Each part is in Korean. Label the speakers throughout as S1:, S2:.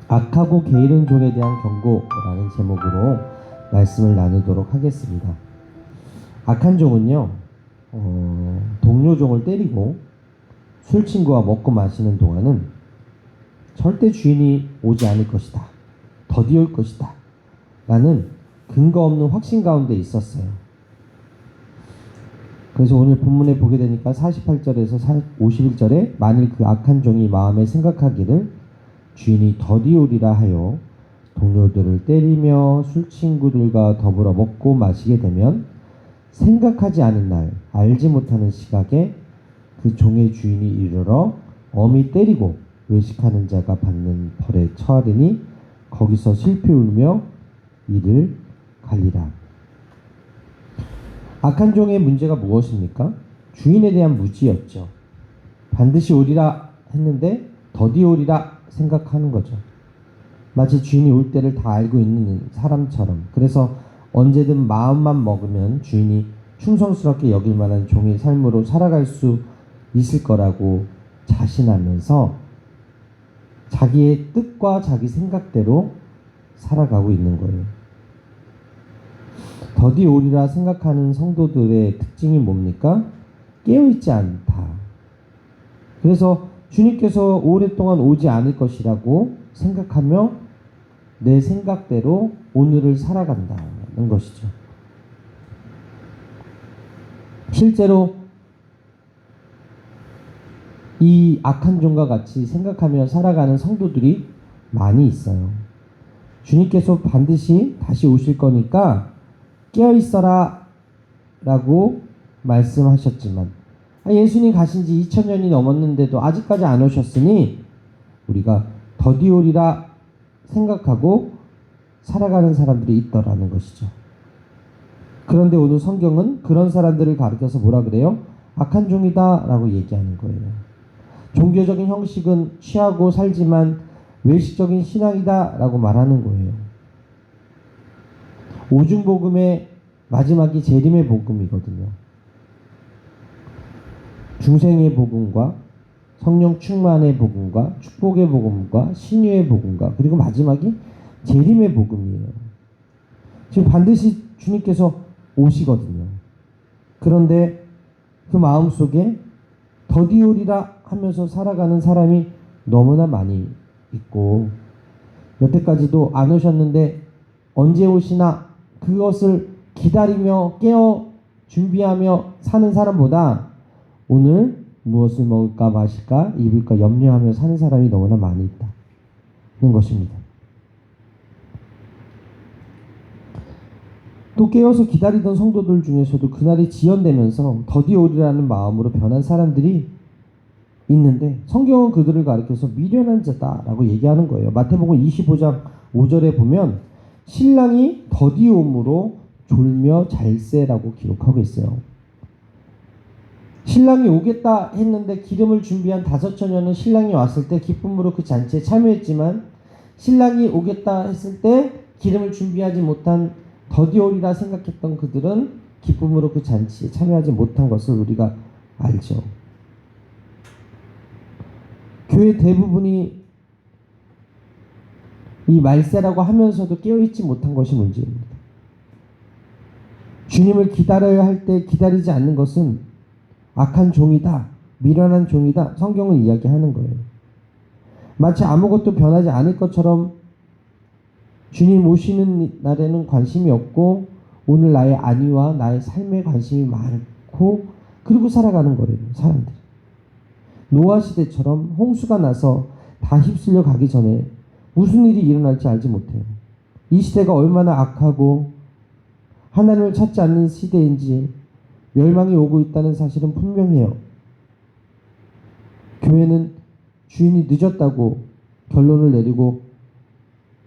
S1: 악하고 게으른 종에 대한 경고라는 제목으로 말씀을 나누도록 하겠습니다. 악한 종은요, 동료 종을 때리고 술 친구와 먹고 마시는 동안은 절대 주인이 오지 않을 것이다, 더디 올 것이다 라는 근거 없는 확신 가운데 있었어요. 그래서 오늘 본문에 보게 되니까 48절에서 51절에 만일 그 악한 종이 마음에 생각하기를 주인이 더디 오리라 하여 동료들을 때리며 술 친구들과 더불어 먹고 마시게 되면 생각하지 않은 날, 알지 못하는 시각에 그 종의 주인이 이르러 엄히 때리고 외식하는 자가 받는 벌에 처하리니 거기서 슬피 울며 이를 갈리라. 악한 종의 문제가 무엇입니까? 주인에 대한 무지였죠. 반드시 오리라 했는데 더디 오리라 생각하는 거죠. 마치 주인이 올 때를 다 알고 있는 사람처럼. 그래서 언제든 마음만 먹으면 주인이 충성스럽게 여길 만한 종의 삶으로 살아갈 수 있을 거라고 자신하면서 자기의 뜻과 자기 생각대로 살아가고 있는 거예요. 더디 오리라 생각하는 성도들의 특징이 뭡니까? 깨어있지 않다. 그래서 주님께서 오랫동안 오지 않을 것이라고 생각하며 내 생각대로 오늘을 살아간다는 것이죠. 실제로 이 악한 종과 같이 생각하며 살아가는 성도들이 많이 있어요. 주님께서 반드시 다시 오실 거니까 깨어있어라 라고 말씀하셨지만 예수님 가신 지 2000년이 넘었는데도 아직까지 안 오셨으니 우리가 더디 오리라 생각하고 살아가는 사람들이 있더라는 것이죠. 그런데 오늘 성경은 그런 사람들을 가리켜서 뭐라 그래요? 악한 종이다 라고 얘기하는 거예요. 종교적인 형식은 취하고 살지만 외식적인 신앙이다 라고 말하는 거예요. 오중복음의 마지막이 재림의 복음이거든요. 중생의 복음과 성령 충만의 복음과 축복의 복음과 신유의 복음과 그리고 마지막이 재림의 복음이에요. 지금 반드시 주님께서 오시거든요. 그런데 그 마음속에 더디 오리라 하면서 살아가는 사람이 너무나 많이 있고 여태까지도 안 오셨는데 언제 오시나 그것을 기다리며 깨어 준비하며 사는 사람보다 오늘 무엇을 먹을까 마실까 입을까 염려하며 사는 사람이 너무나 많이 있다는 것입니다. 또 깨어서 기다리던 성도들 중에서도 그날이 지연되면서 더디 오리라는 마음으로 변한 사람들이 있는데 성경은 그들을 가리켜서 미련한 자다라고 얘기하는 거예요. 마태복음 25장 5절에 보면 신랑이 더디 오므로 졸며 잘세라고 기록하고 있어요. 신랑이 오겠다 했는데 기름을 준비한 5처녀는 신랑이 왔을 때 기쁨으로 그 잔치에 참여했지만 신랑이 오겠다 했을 때 기름을 준비하지 못한 더디 오리라 생각했던 그들은 기쁨으로 그 잔치에 참여하지 못한 것을 우리가 알죠. 교회 대부분이 이 말세라고 하면서도 깨어있지 못한 것이 문제입니다. 주님을 기다려야 할 때 기다리지 않는 것은 악한 종이다, 미련한 종이다, 성경은 이야기하는 거예요. 마치 아무것도 변하지 않을 것처럼 주님 오시는 날에는 관심이 없고 오늘 나의 안위와 나의 삶에 관심이 많고 그리고 살아가는 거예요. 사람들이 노아 시대처럼 홍수가 나서 다 휩쓸려 가기 전에 무슨 일이 일어날지 알지 못해요. 이 시대가 얼마나 악하고 하나님을 찾지 않는 시대인지 멸망이 오고 있다는 사실은 분명해요. 교회는 주인이 늦었다고 결론을 내리고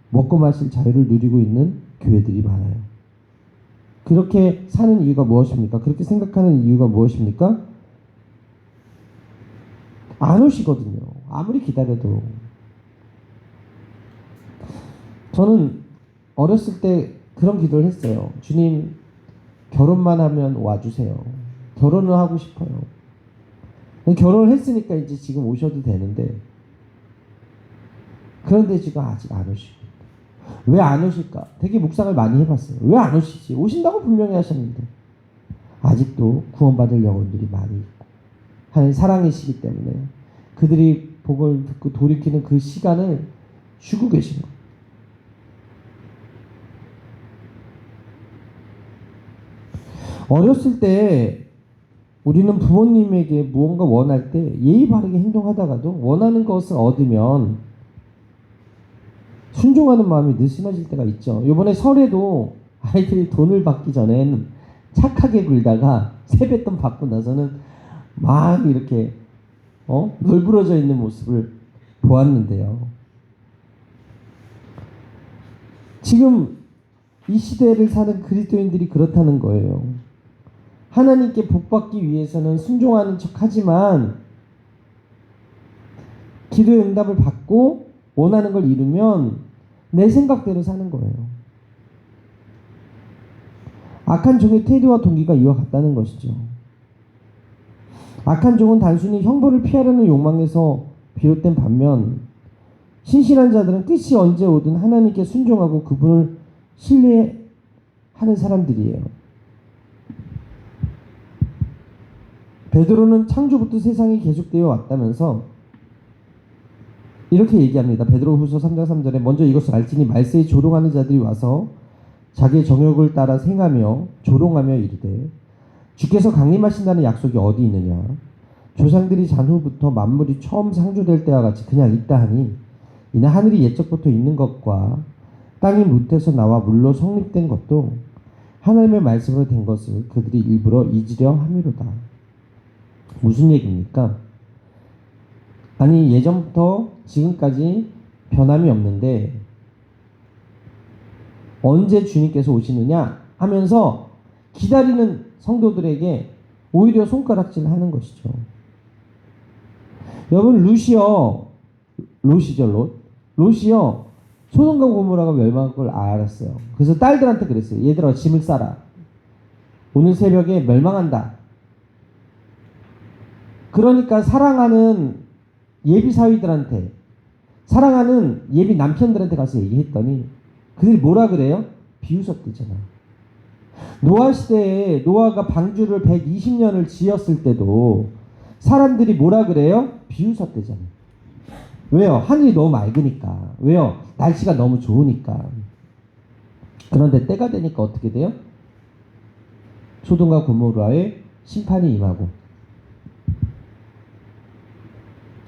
S1: 먹고 마실 자유를 누리고 있는 교회들이 많아요. 그렇게 사는 이유가 무엇입니까? 그렇게 생각하는 이유가 무엇입니까? 안 오시거든요. 아무리 기다려도. 저는 어렸을 때 그런 기도를 했어요. 주님, 결혼만 하면 와주세요. 결혼을 하고 싶어요. 결혼을 했으니까 이제 지금 오셔도 되는데 그런데 지금 아직 안 오시고. 왜 안 오실까? 되게 묵상을 많이 해봤어요. 왜 안 오시지? 오신다고 분명히 하셨는데 아직도 구원받을 영혼들이 많이 있고 하나님 사랑이시기 때문에 그들이 복을 듣고 돌이키는 그 시간을 주고 계신 거예요. 어렸을 때 우리는 부모님에게 무언가 원할 때 예의 바르게 행동하다가도 원하는 것을 얻으면 순종하는 마음이 느슨해질 때가 있죠. 이번에 설에도 아이들이 돈을 받기 전엔 착하게 굴다가 세뱃돈 받고 나서는 막 이렇게 널브러져 있는 모습을 보았는데요. 지금 이 시대를 사는 그리스도인들이 그렇다는 거예요. 하나님께 복받기 위해서는 순종하는 척하지만 기도의 응답을 받고 원하는 걸 이루면 내 생각대로 사는 거예요. 악한 종의 태도와 동기가 이와 같다는 것이죠. 악한 종은 단순히 형벌을 피하려는 욕망에서 비롯된 반면 신실한 자들은 끝이 언제 오든 하나님께 순종하고 그분을 신뢰하는 사람들이에요. 베드로는 창조부터 세상이 계속되어 왔다면서 이렇게 얘기합니다. 베드로후서 3장 3절에 먼저 이것을 알지니 말세에 조롱하는 자들이 와서 자기의 정욕을 따라 생하며 조롱하며 이르되 주께서 강림하신다는 약속이 어디 있느냐. 조상들이 잔 후부터 만물이 처음 창조될 때와 같이 그냥 있다 하니 이는 하늘이 옛적부터 있는 것과 땅이 무태서 나와 물로 성립된 것도 하나님의 말씀으로 된 것을 그들이 일부러 잊으려 함이로다. 무슨 얘기입니까? 아니 예전부터 지금까지 변함이 없는데 언제 주님께서 오시느냐 하면서 기다리는 성도들에게 오히려 손가락질을 하는 것이죠. 여러분 롯이요 소돔과 고모라가 멸망할 걸 알았어요. 그래서 딸들한테 그랬어요. 얘들아 짐을 싸라. 오늘 새벽에 멸망한다. 그러니까 사랑하는 예비 사위들한테 사랑하는 예비 남편들한테 가서 얘기했더니 그들이 뭐라 그래요? 비웃었대잖아. 노아 시대에 노아가 방주를 120년을 지었을 때도 사람들이 뭐라 그래요? 비웃었대잖아. 왜요? 하늘이 너무 맑으니까. 왜요? 날씨가 너무 좋으니까. 그런데 때가 되니까 어떻게 돼요? 소돔과 고모라의 심판이 임하고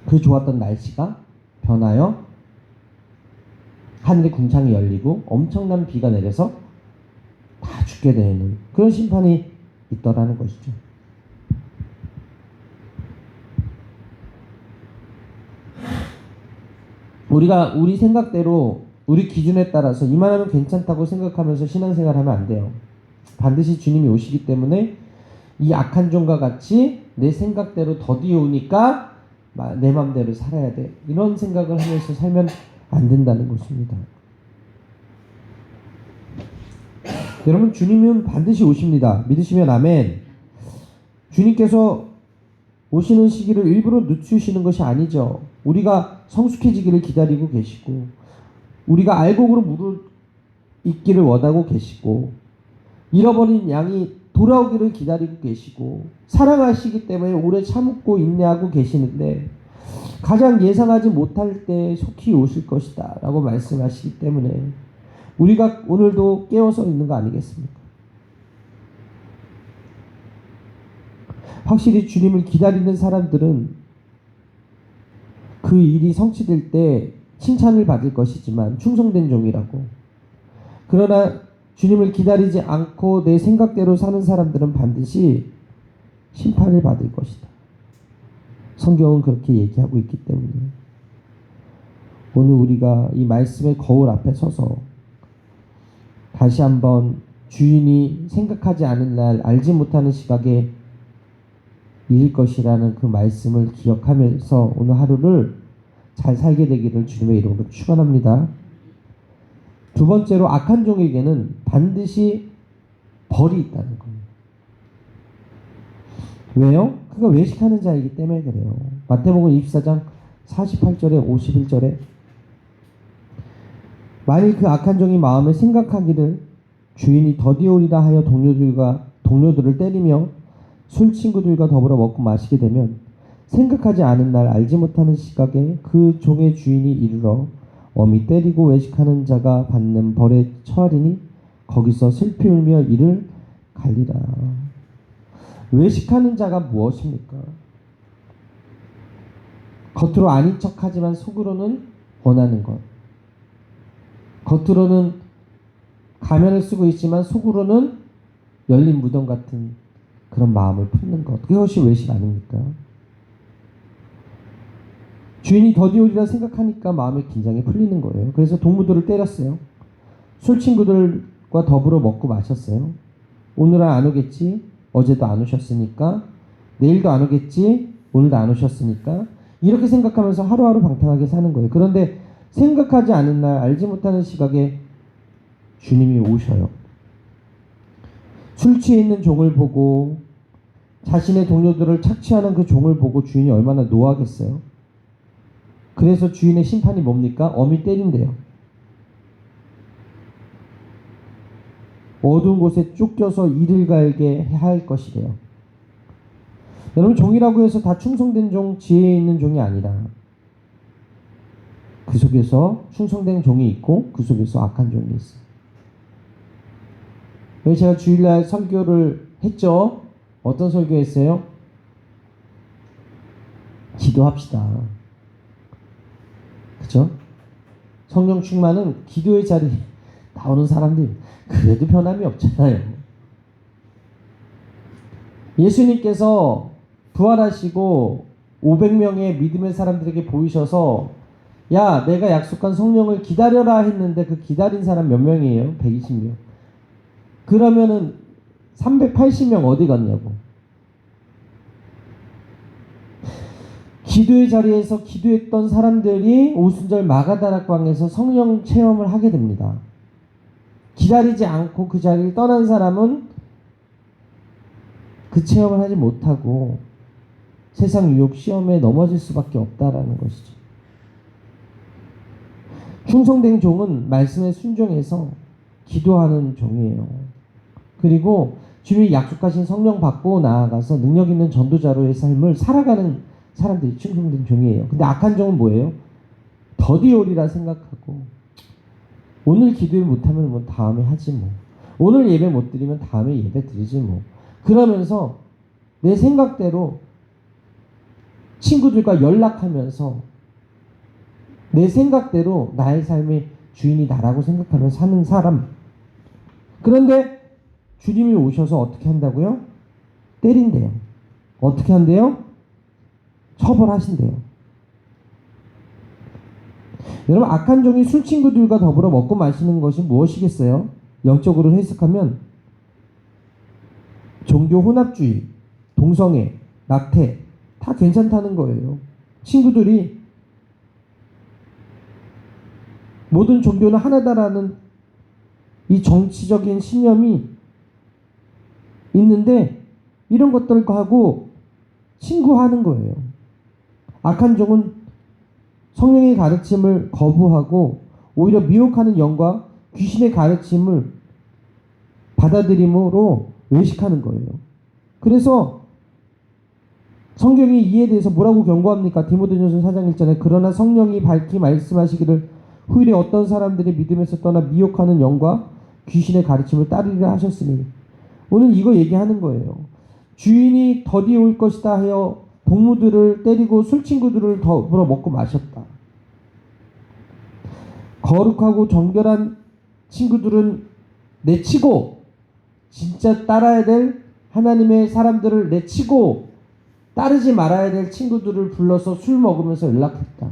S1: 그 좋았던 날씨가 변하여 하늘의 궁창이 열리고 엄청난 비가 내려서 다 죽게 되는 그런 심판이 있더라는 것이죠. 우리가 우리 생각대로 우리 기준에 따라서 이만하면 괜찮다고 생각하면서 신앙생활하면 안 돼요. 반드시 주님이 오시기 때문에 이 악한 종과 같이 내 생각대로 더디오니까 내 맘대로 살아야 돼. 이런 생각을 하면서 살면 안 된다는 것입니다. 여러분 주님은 반드시 오십니다. 믿으시면 아멘. 주님께서 오시는 시기를 일부러 늦추시는 것이 아니죠. 우리가 성숙해지기를 기다리고 계시고 우리가 알곡으로 물을 있기를 원하고 계시고 잃어버린 양이 돌아오기를 기다리고 계시고 사랑하시기 때문에 오래 참고 인내하고 계시는데 가장 예상하지 못할 때 속히 오실 것이다 라고 말씀하시기 때문에 우리가 오늘도 깨어서 있는 거 아니겠습니까? 확실히 주님을 기다리는 사람들은 그 일이 성취될 때 칭찬을 받을 것이지만 충성된 종이라고. 그러나 주님을 기다리지 않고 내 생각대로 사는 사람들은 반드시 심판을 받을 것이다. 성경은 그렇게 얘기하고 있기 때문에 오늘 우리가 이 말씀의 거울 앞에 서서 다시 한번 주인이 생각하지 않은 날 알지 못하는 시각에 이를 것이라는 그 말씀을 기억하면서 오늘 하루를 잘 살게 되기를 주님의 이름으로 축원합니다. 두 번째로 악한 종에게는 반드시 벌이 있다는 거예요. 왜요? 그가 외식하는 자이기 때문에 그래요. 마태복음 24장 48절에 51절에 만일 그 악한 종이 마음에 생각하기를 주인이 더디오리라 하여 동료들을 때리며 술 친구들과 더불어 먹고 마시게 되면 생각하지 않은 날 알지 못하는 시각에 그 종의 주인이 이르러 엄히 때리고 외식하는 자가 받는 벌에 처하리니 거기서 슬피 울며 이를 갈리라. 외식하는 자가 무엇입니까? 겉으로 아닌 척하지만 속으로는 원하는 것. 겉으로는 가면을 쓰고 있지만 속으로는 열린 무덤 같은 그런 마음을 품는 것. 그것이 외식 아닙니까? 주인이 더디오리라 생각하니까 마음의 긴장이 풀리는 거예요. 그래서 동무들을 때렸어요. 술 친구들과 더불어 먹고 마셨어요. 오늘은 안 오겠지? 어제도 안 오셨으니까. 내일도 안 오겠지? 오늘도 안 오셨으니까. 이렇게 생각하면서 하루하루 방탕하게 사는 거예요. 그런데 생각하지 않은 날 알지 못하는 시각에 주님이 오셔요. 술 취해 있는 종을 보고 자신의 동료들을 착취하는 그 종을 보고 주인이 얼마나 노하겠어요. 그래서 주인의 심판이 뭡니까? 엄히 때린대요. 어두운 곳에 쫓겨서 이를 갈게 할 것이래요. 여러분, 종이라고 해서 다 충성된 종, 지혜에 있는 종이 아니라 그 속에서 충성된 종이 있고 그 속에서 악한 종이 있어요. 왜 제가 주일날 설교를 했죠? 어떤 설교했어요? 기도합시다. 그죠? 성령 충만은 기도의 자리에 나오는 사람들 그래도 변함이 없잖아요. 예수님께서 부활하시고 500명의 믿음의 사람들에게 보이셔서 야, 내가 약속한 성령을 기다려라 했는데 그 기다린 사람 몇 명이에요? 120명. 그러면은 380명 어디 갔냐고. 기도의 자리에서 기도했던 사람들이 오순절 마가다락방에서 성령 체험을 하게 됩니다. 기다리지 않고 그 자리를 떠난 사람은 그 체험을 하지 못하고 세상 유혹 시험에 넘어질 수밖에 없다라는 것이죠. 충성된 종은 말씀에 순종해서 기도하는 종이에요. 그리고 주님이 약속하신 성령 받고 나아가서 능력 있는 전도자로의 삶을 살아가는 사람들이 충성된 종이에요. 근데 악한 종은 뭐예요? 더디오리라 생각하고 오늘 기도를 못하면 뭐 다음에 하지 뭐. 오늘 예배 못 드리면 다음에 예배 드리지 뭐. 그러면서 내 생각대로 친구들과 연락하면서 내 생각대로 나의 삶의 주인이 나라고 생각하면서 사는 사람. 그런데 주님이 오셔서 어떻게 한다고요? 때린대요. 어떻게 한대요? 처벌하신대요. 여러분, 악한 종이 술 친구들과 더불어 먹고 마시는 것이 무엇이겠어요? 영적으로 해석하면 종교 혼합주의, 동성애, 낙태 다 괜찮다는 거예요. 친구들이 모든 종교는 하나다라는 이 정치적인 신념이 있는데 이런 것들과 하고 친구하는 거예요. 악한 종은 성령의 가르침을 거부하고 오히려 미혹하는 영과 귀신의 가르침을 받아들임으로 외식하는 거예요. 그래서 성경이 이에 대해서 뭐라고 경고합니까? 디모데전서 4장 1절에 그러나 성령이 밝히 말씀하시기를 후일에 어떤 사람들이 믿음에서 떠나 미혹하는 영과 귀신의 가르침을 따르리라 하셨으니 오늘 이거 얘기하는 거예요. 주인이 더디 올 것이다 하여 동무들을 때리고 술 친구들을 더불어 먹고 마셨다. 거룩하고 정결한 친구들은 내치고 진짜 따라야 될 하나님의 사람들을 내치고 따르지 말아야 될 친구들을 불러서 술 먹으면서 연락했다.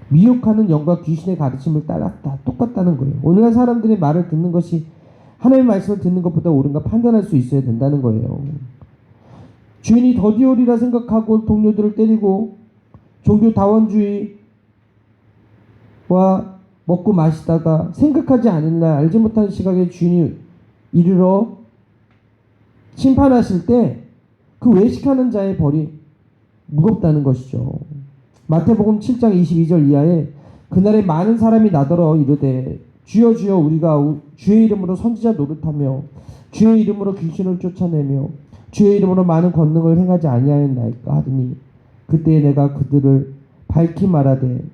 S1: 미혹하는 영과 귀신의 가르침을 따랐다. 똑같다는 거예요. 오늘날 사람들의 말을 듣는 것이 하나님의 말씀을 듣는 것보다 옳은가 판단할 수 있어야 된다는 거예요. 주인이 더디오리라 생각하고 동료들을 때리고 종교 다원주의와 먹고 마시다가 생각하지 않은 날 알지 못하는 시각에 주인이 이르러 심판하실 때 그 외식하는 자의 벌이 무겁다는 것이죠. 마태복음 7장 22절 이하에 그날에 많은 사람이 나더러 이르되 주여 주여 우리가 주의 이름으로 선지자 노릇하며 주의 이름으로 귀신을 쫓아내며 주의 이름으로 많은 권능을 행하지 아니하였나이까 하더니 그때에 내가 그들을 밝히 말하되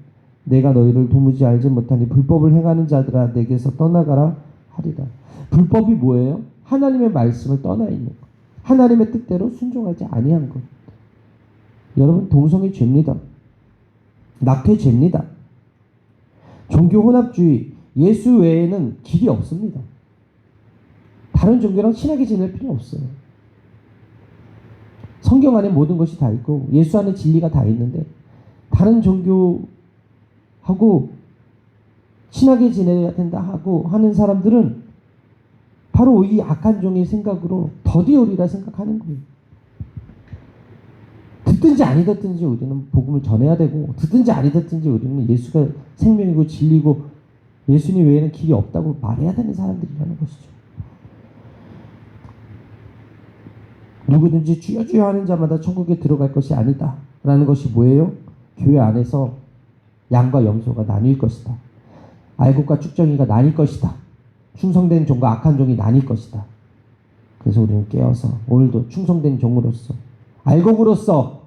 S1: 내가 너희를 도무지 알지 못하니 불법을 행하는 자들아 내게서 떠나가라 하리라. 불법이 뭐예요? 하나님의 말씀을 떠나 있는 것. 하나님의 뜻대로 순종하지 아니한 것. 여러분, 동성애 죄입니다. 낙태 죄입니다. 종교 혼합주의, 예수 외에는 길이 없습니다. 다른 종교랑 친하게 지낼 필요 없어요. 성경 안에 모든 것이 다 있고 예수 안에 진리가 다 있는데 다른 종교하고 친하게 지내야 된다 하고 하는 사람들은 바로 이 악한 종의 생각으로 더디오리라 생각하는 거예요. 듣든지 아니 듣든지 우리는 복음을 전해야 되고 듣든지 아니 듣든지 우리는 예수가 생명이고 진리고 예수님 외에는 길이 없다고 말해야 되는 사람들이라는 것이죠. 누구든지 주여 주여 하는 자마다 천국에 들어갈 것이 아니다 라는 것이 뭐예요? 교회 안에서 양과 염소가 나뉠 것이다. 알곡과 쭉정이가 나뉠 것이다. 충성된 종과 악한 종이 나뉠 것이다. 그래서 우리는 깨어서 오늘도 충성된 종으로서 알곡으로서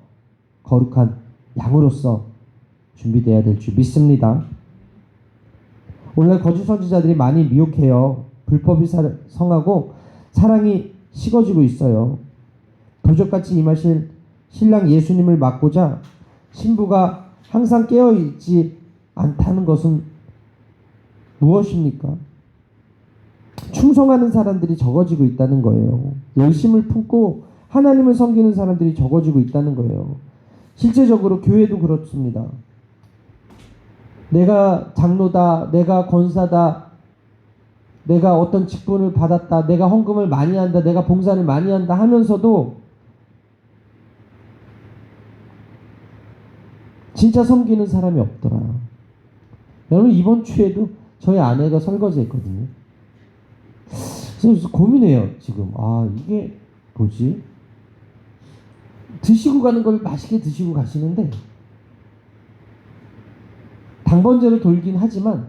S1: 거룩한 양으로서 준비되어야 될 줄 믿습니다. 오늘날 거짓 선지자들이 많이 미혹해요. 불법이 성하고 사랑이 식어지고 있어요. 도적같이 임하실 신랑 예수님을 막고자 신부가 항상 깨어있지 않다는 것은 무엇입니까? 충성하는 사람들이 적어지고 있다는 거예요. 열심을 품고 하나님을 섬기는 사람들이 적어지고 있다는 거예요. 실제적으로 교회도 그렇습니다. 내가 장로다, 내가 권사다, 내가 어떤 직분을 받았다, 내가 헌금을 많이 한다, 내가 봉사를 많이 한다 하면서도 진짜 섬기는 사람이 없더라. 여러분, 이번 주에도 저희 아내가 설거지했거든요. 그래서 고민해요 지금. 이게 뭐지? 드시고 가는 걸 맛있게 드시고 가시는데 당번제로 돌긴 하지만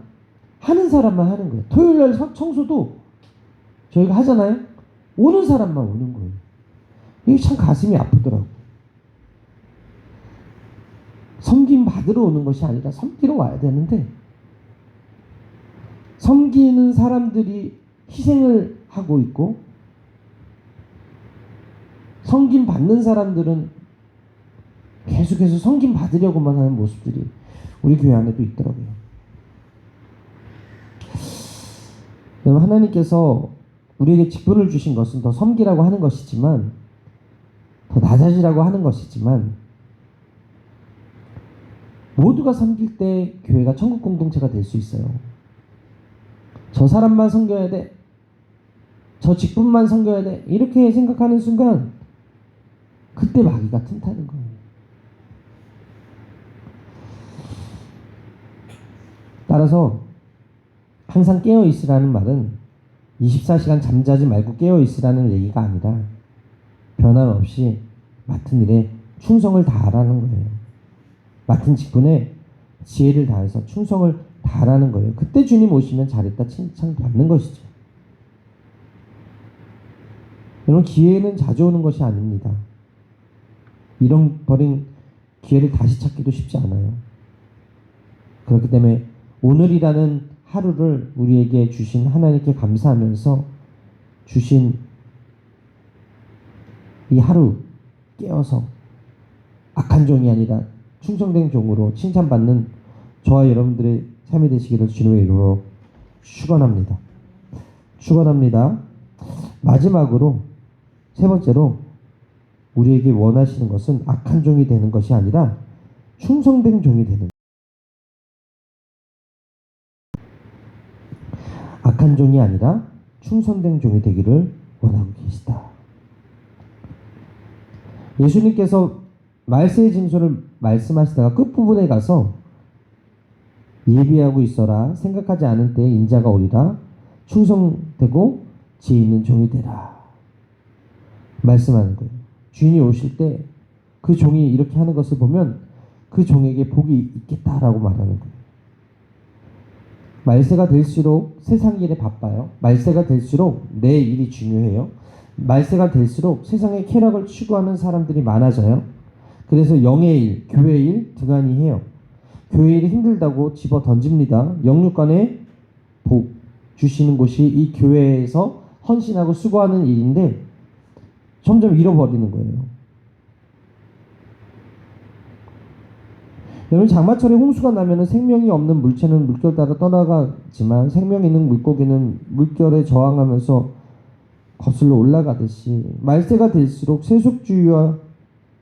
S1: 하는 사람만 하는 거예요. 토요일날 청소도 저희가 하잖아요. 오는 사람만 오는 거예요. 이게 참 가슴이 아프더라고. 섬김 받으러 오는 것이 아니라 섬기러 와야 되는데 섬기는 사람들이 희생을 하고 있고 섬김 받는 사람들은 계속해서 섬김 받으려고만 하는 모습들이 우리 교회 안에도 있더라고요. 여러분, 하나님께서 우리에게 직분을 주신 것은 더 섬기라고 하는 것이지만 더 낮아지라고 하는 것이지만 모두가 섬길 때 교회가 천국 공동체가 될 수 있어요. 저 사람만 섬겨야 돼. 저 직분만 섬겨야 돼. 이렇게 생각하는 순간 그때 마귀가 틈타는 거예요. 따라서 항상 깨어있으라는 말은 24시간 잠자지 말고 깨어있으라는 얘기가 아니라 변함없이 맡은 일에 충성을 다하라는 거예요. 맡은 직분에 지혜를 다해서 충성을 다하라는 거예요. 그때 주님 오시면 잘했다 칭찬받는 것이죠. 여러분, 기회는 자주 오는 것이 아닙니다. 잃어버린 기회를 다시 찾기도 쉽지 않아요. 그렇기 때문에 오늘이라는 하루를 우리에게 주신 하나님께 감사하면서 주신 이 하루 깨어서 악한 종이 아니라 충성된 종으로 칭찬받는 저와 여러분들의 삶이 되시기를 주님의 이름으로 축원합니다. 축원합니다. 마지막으로 세 번째로 우리에게 원하시는 것은 악한 종이 되는 것이 아니라 충성된 종이 되는 것. 악한 종이 아니라 충성된 종이 되기를 원하고 계시다. 예수님께서 말세의 징조를 말씀하시다가 끝부분에 가서 예비하고 있어라. 생각하지 않은 때에 인자가 오리라. 충성되고 지혜 있는 종이 되라. 말씀하는 거예요. 주인이 오실 때 그 종이 이렇게 하는 것을 보면 그 종에게 복이 있겠다라고 말하는 거예요. 말세가 될수록 세상 일에 바빠요. 말세가 될수록 내 일이 중요해요. 말세가 될수록 세상의 쾌락을 추구하는 사람들이 많아져요. 그래서 영의 일, 교회의 일 등한히 해요. 교회 일이 힘들다고 집어 던집니다. 영육간에 복 주시는 곳이 이 교회에서 헌신하고 수고하는 일인데 점점 잃어버리는 거예요. 여러분, 장마철에 홍수가 나면 생명이 없는 물체는 물결 따라 떠나가지만 생명 있는 물고기는 물결에 저항하면서 거슬러 올라가듯이 말세가 될수록 세속주의와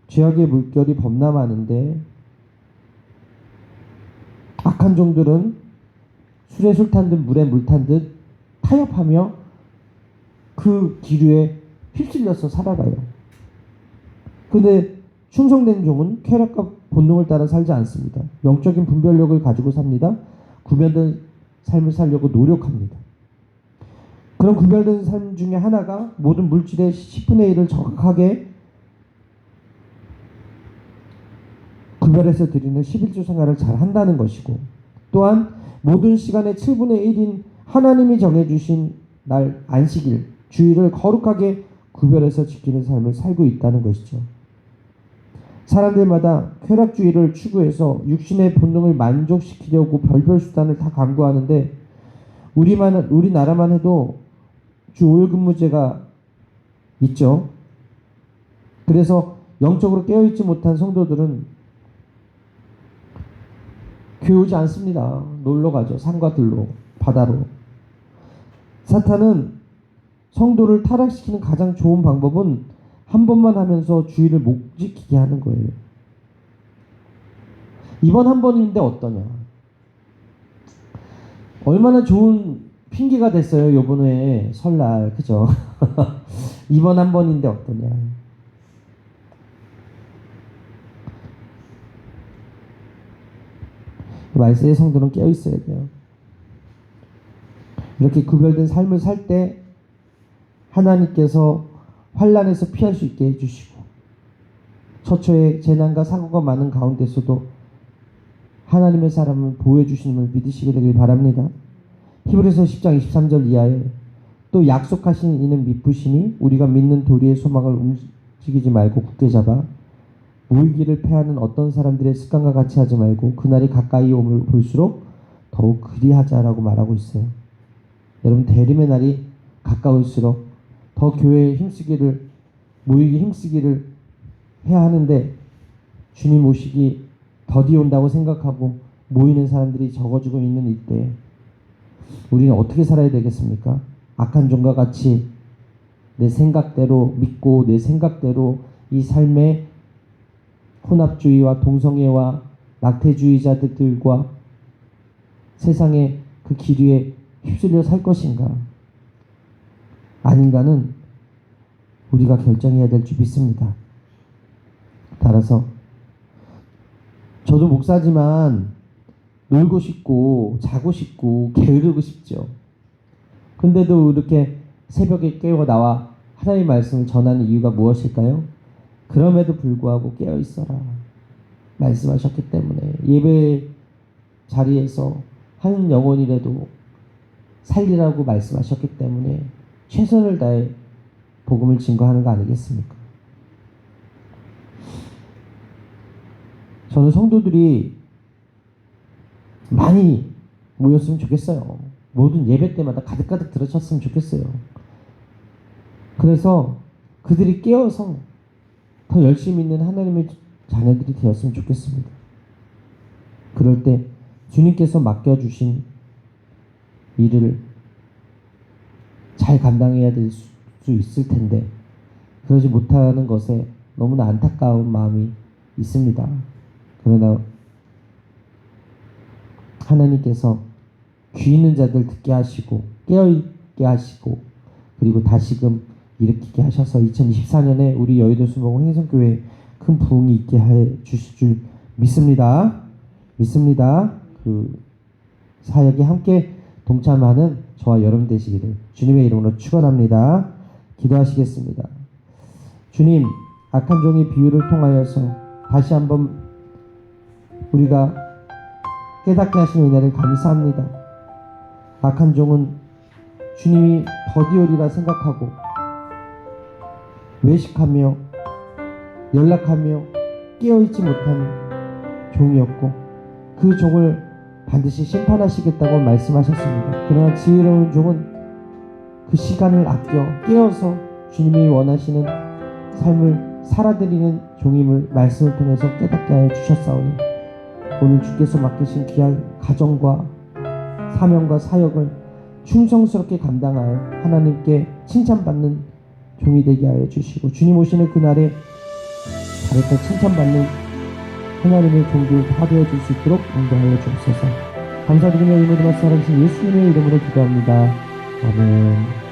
S1: 죄악의 물결이 범람하는데 악한 종들은 술에 술 탄 듯 물에 물 탄 듯 타협하며 그 기류에 휩쓸려서 살아가요. 근데 충성된 종은 쾌락과 본능을 따라 살지 않습니다. 영적인 분별력을 가지고 삽니다. 구별된 삶을 살려고 노력합니다. 그런 구별된 삶 중에 하나가 모든 물질의 10분의 1을 정확하게 구별해서 드리는 11조 생활을 잘 한다는 것이고, 또한 모든 시간의 7분의 1인 하나님이 정해주신 날 안식일, 주일을 거룩하게 구별해서 지키는 삶을 살고 있다는 것이죠. 사람들마다 쾌락주의를 추구해서 육신의 본능을 만족시키려고 별별 수단을 다 강구하는데 우리나라만 해도 주 5일 근무제가 있죠. 그래서 영적으로 깨어있지 못한 성도들은 교회 오지 않습니다. 놀러 가죠. 산과 들로, 바다로. 사탄은 성도를 타락시키는 가장 좋은 방법은 한 번만 하면서 주의를 못 지키게 하는 거예요. 이번 한 번인데 어떠냐. 얼마나 좋은 핑계가 됐어요. 요번에 설날, 그죠? 이번 한 번인데 어떠냐. 말세의 성도는 깨어 있어야 돼요. 이렇게 구별된 삶을 살 때 하나님께서 환난에서 피할 수 있게 해주시고, 처처의 재난과 사고가 많은 가운데서도 하나님의 사람을 보호해 주시는 걸 믿으시게 되길 바랍니다. 히브리서 10장 23절 이하에 또 약속하신 이는 미쁘시니 우리가 믿는 도리의 소망을 움직이지 말고 굳게 잡아 모이기를 패하는 어떤 사람들의 습관과 같이 하지 말고 그날이 가까이 오면 볼수록 더욱 그리하자라고 말하고 있어요. 여러분, 대림의 날이 가까울수록 더 교회에 힘쓰기를, 모이기 힘쓰기를 해야 하는데 주님 오시기 더디 온다고 생각하고 모이는 사람들이 적어지고 있는 이때 우리는 어떻게 살아야 되겠습니까? 악한 종과 같이 내 생각대로 믿고 내 생각대로 이 삶의 혼합주의와 동성애와 낙태주의자들과 세상의 그 기류에 휩쓸려 살 것인가? 아닌가는 우리가 결정해야 될 줄 믿습니다. 따라서 저도 목사지만 놀고 싶고 자고 싶고 게으르고 싶죠. 근데도 이렇게 새벽에 깨어 나와 하나님의 말씀을 전하는 이유가 무엇일까요? 그럼에도 불구하고 깨어 있어라 말씀하셨기 때문에, 예배 자리에서 한 영혼이라도 살리라고 말씀하셨기 때문에 최선을 다해 복음을 증거하는 거 아니겠습니까? 저는 성도들이 많이 모였으면 좋겠어요. 모든 예배 때마다 가득가득 들어찼으면 좋겠어요. 그래서 그들이 깨어서 더 열심히 있는 하나님의 자녀들이 되었으면 좋겠습니다. 그럴 때 주님께서 맡겨주신 일을 잘 감당해야 될 수 있을 텐데 그러지 못하는 것에 너무나 안타까운 마음이 있습니다. 그러나 하나님께서 귀 있는 자들 듣게 하시고 깨어있게 하시고 그리고 다시금 일으키게 하셔서 2024년에 우리 여의도 수목원 행성교회에 큰 부흥이 있게 해 주실 줄 믿습니다. 그 사역에 함께 동참하는 저와 여러분 되시기를 주님의 이름으로 축원합니다. 기도하시겠습니다. 주님, 악한 종의 비유를 통하여서 다시 한번 우리가 깨닫게 하신 은혜를 감사합니다. 악한 종은 주님이 더디오리라 생각하고 외식하며 연락하며 깨어있지 못한 종이었고 그 종을 반드시 심판하시겠다고 말씀하셨습니다. 그러나 지혜로운 종은 그 시간을 아껴 깨어서 주님이 원하시는 삶을 살아드리는 종임을 말씀을 통해서 깨닫게 하여 주셨사오니 오늘 주께서 맡기신 귀한 가정과 사명과 사역을 충성스럽게 감당하여 하나님께 칭찬받는 종이 되게 하여 주시고 주님 오시는 그날에 잘했다 칭찬받는 하나님의 종들 다 되어줄 수 있도록 인도하여 주옵소서. 감사드리며 이 모든 말씀 하신 예수님의 이름으로 기도합니다. 아멘.